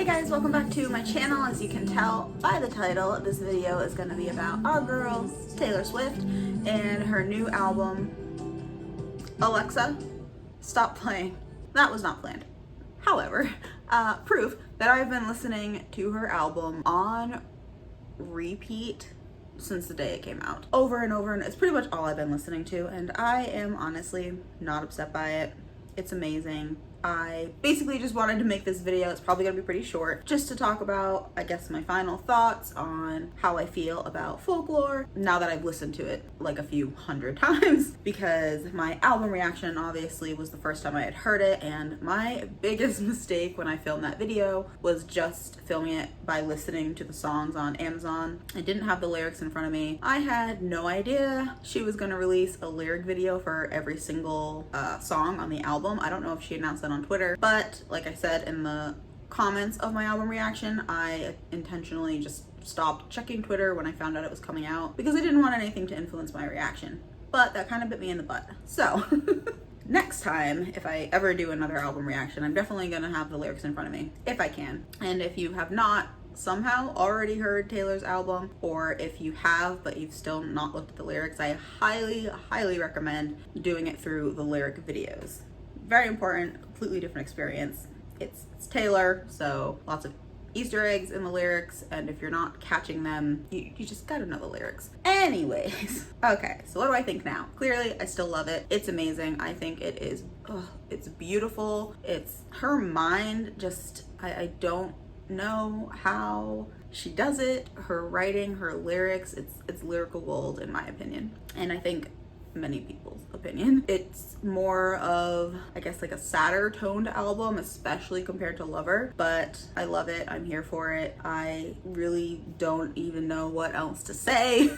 Hey guys, welcome back to my channel. As you can tell by the title, this video is going to be about our girl, Taylor Swift, and her new album, Alexa, Stop Playing. That was not planned. However, proof that I've been listening to her album on repeat since the day it came out. Over and over, and it's pretty much all I've been listening to, and I am honestly not upset by it. It's amazing. I basically just wanted to make this video. It's probably gonna be pretty short, just to talk about, I guess, my final thoughts on how I feel about Folklore now that I've listened to it like a few hundred times, because my album reaction obviously was the first time I had heard it, and my biggest mistake when I filmed that video was just filming it by listening to the songs on Amazon. I didn't have the lyrics in front of me. I had no idea she was gonna release a lyric video for every single song on the album. I don't know if she announced that on Twitter, but like I said in the comments of my album reaction, I intentionally just stopped checking Twitter when I found out it was coming out because I didn't want anything to influence my reaction. But that kind of bit me in the butt. So next time, if I ever do another album reaction, I'm definitely gonna have the lyrics in front of me if I can. And if you have not somehow already heard Taylor's album, or if you have but you've still not looked at the lyrics, I highly recommend doing it through the lyric videos. Very important, completely different experience. It's Taylor, so lots of Easter eggs in the lyrics, and if you're not catching them, you just gotta know the lyrics. Anyways, okay, so what do I think now? Clearly, I still love it. It's amazing. I think it is, it's beautiful. It's her mind, just, I don't know how she does it. Her writing, her lyrics, it's lyrical gold in my opinion. And I think many people's opinion. It's more of, I guess, like a sadder toned album, especially compared to Lover, but I love it. I'm here for it. I really don't even know what else to say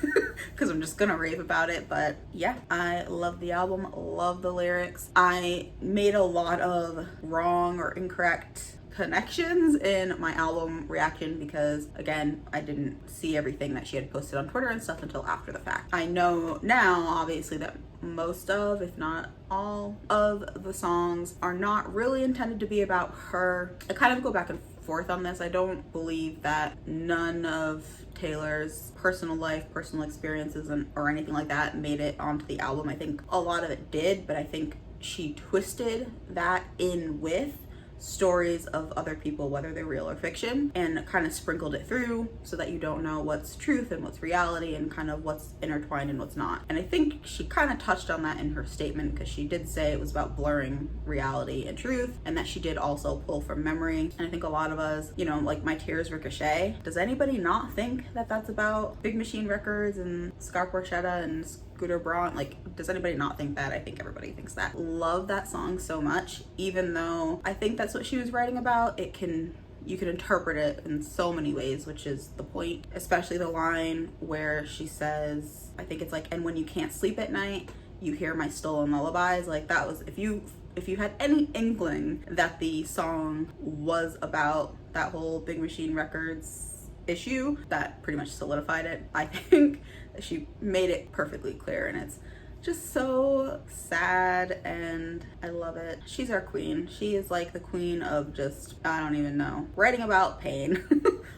because I'm just gonna rave about it. But yeah, I love the album, love the lyrics. I made a lot of wrong or incorrect connections in my album reaction because, again, I didn't see everything that she had posted on Twitter and stuff until after the fact. I know now, obviously, that most of, if not all of the songs are not really intended to be about her. I kind of go back and forth on this. I don't believe that none of Taylor's personal life, personal experiences, or anything like that made it onto the album. I think a lot of it did, but I think she twisted that in with stories of other people, whether they're real or fiction, and kind of sprinkled it through so that you don't know what's truth and what's reality and kind of what's intertwined and what's not. And I think she kind of touched on that in her statement, because she did say it was about blurring reality and truth, and that she did also pull from memory. And I think a lot of us, you know, like My Tears Ricochet, does anybody not think that that's about Big Machine Records and Scar Porchetta and Scooter Braun? Like, does anybody not think that? I think everybody thinks that. Love that song so much, even though I think that's what she was writing about. You can interpret it in so many ways, which is the point, especially the line where she says, I think it's like, and when you can't sleep at night, you hear my stolen lullabies. Like, that was, if you had any inkling that the song was about that whole Big Machine Records issue, that pretty much solidified it. I think she made it perfectly clear, and it's just so sad, and I love it. She's our queen. She is like the queen of just, I don't even know, writing about pain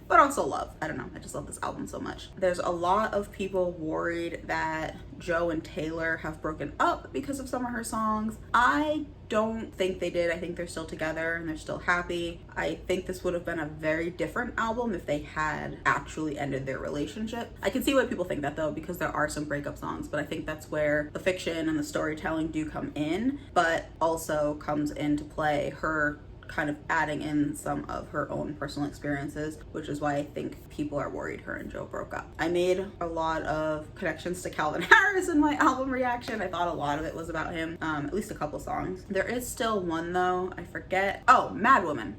but also love. I don't know, I just love this album so much. There's a lot of people worried that Joe and Taylor have broken up because of some of her songs. I don't think they did. I think they're still together and they're still happy. I think this would have been a very different album if they had actually ended their relationship. I can see why people think that though, because there are some breakup songs, but I think that's where the fiction and the storytelling do come in, but also comes into play her kind of adding in some of her own personal experiences, which is why I think people are worried her and Joe broke up. I made a lot of connections to Calvin Harris in my album reaction. I thought a lot of it was about him, at least a couple songs. There is still one though, I forget. Oh, Mad Woman.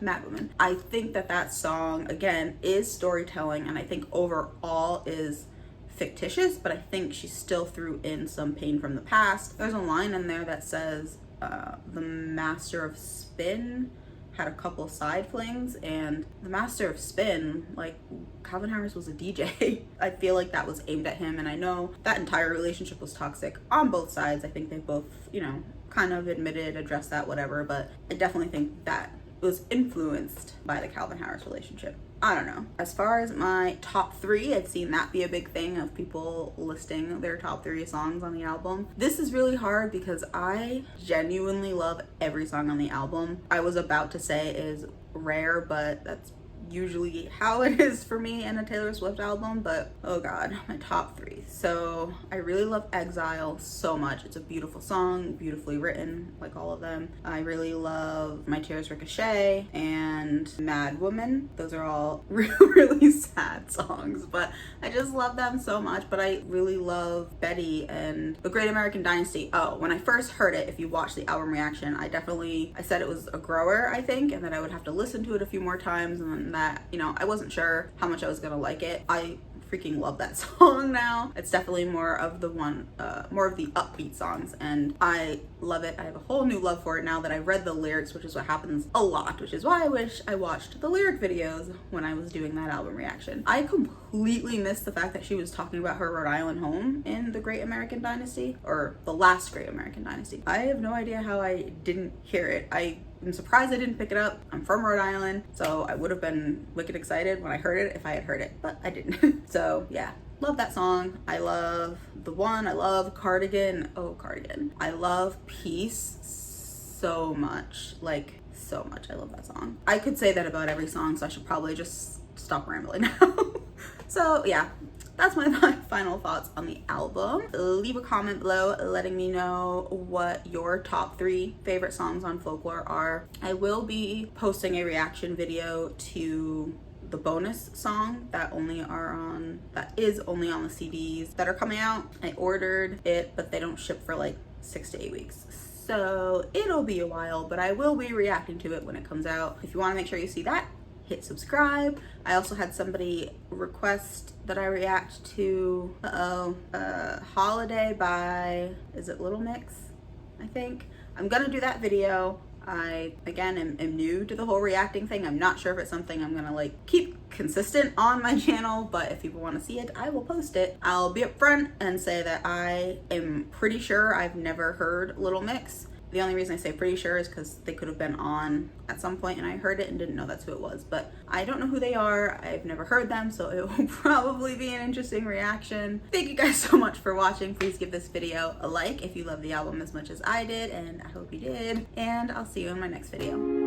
Mad Woman. I think that song, again, is storytelling, and I think overall is fictitious, but I think she still threw in some pain from the past. There's a line in there that says, the Master of Spin had a couple side flings, and the Master of Spin, like, Calvin Harris was a DJ. I feel like that was aimed at him, and I know that entire relationship was toxic on both sides. I think they both, you know, kind of addressed that, whatever, but I definitely think that was influenced by the Calvin Harris relationship. I don't know. As far as my top 3, I've seen that be a big thing of people listing their top 3 songs on the album. This is really hard because I genuinely love every song on the album. I was about to say is rare, but that's usually how it is for me in a Taylor Swift album, but oh god, my top 3. So I really love Exile so much. It's a beautiful song, beautifully written, like all of them. I really love My Tears Ricochet and Mad Woman. Those are all really sad songs, but I just love them so much. But I really love Betty and The Great American Dynasty. Oh, when I first heard it, if you watch the album reaction, I said it was a grower, I think, and that I would have to listen to it a few more times, and then that, you know, I wasn't sure how much I was gonna like it. I freaking love that song now. It's definitely more of the upbeat songs, and I love it. I have a whole new love for it now that I read the lyrics, which is what happens a lot, which is why I wish I watched the lyric videos when I was doing that album reaction. I completely missed the fact that she was talking about her Rhode Island home in The Great American Dynasty, or The Last Great American Dynasty. I have no idea how I didn't hear it. I'm surprised I didn't pick it up. I'm from Rhode Island, so I would have been wicked excited when I heard it if I had heard it, but I didn't. So yeah, love that song. I love The One. I love Cardigan. Oh, Cardigan. I love Peace so much. Like, so much. I love that song. I could say that about every song, so I should probably just stop rambling now. So yeah, that's my final thoughts on the album. Leave a comment below letting me know what your top 3 favorite songs on Folklore are. I will be posting a reaction video to the bonus song that is only on the CDs that are coming out. I ordered it, but they don't ship for like 6 to 8 weeks. So it'll be a while, but I will be reacting to it when it comes out. If you want to make sure you see that, hit subscribe. I also had somebody request that I react to Holiday by, is it Little Mix? I think. I'm gonna do that video. I, again, am new to the whole reacting thing. I'm not sure if it's something I'm gonna like keep consistent on my channel, but if people want to see it, I will post it. I'll be upfront and say that I am pretty sure I've never heard Little Mix. The only reason I say pretty sure is because they could have been on at some point and I heard it and didn't know that's who it was. But I don't know who they are. I've never heard them, so it will probably be an interesting reaction. Thank you guys so much for watching. Please give this video a like if you love the album as much as I did, and I hope you did. And I'll see you in my next video.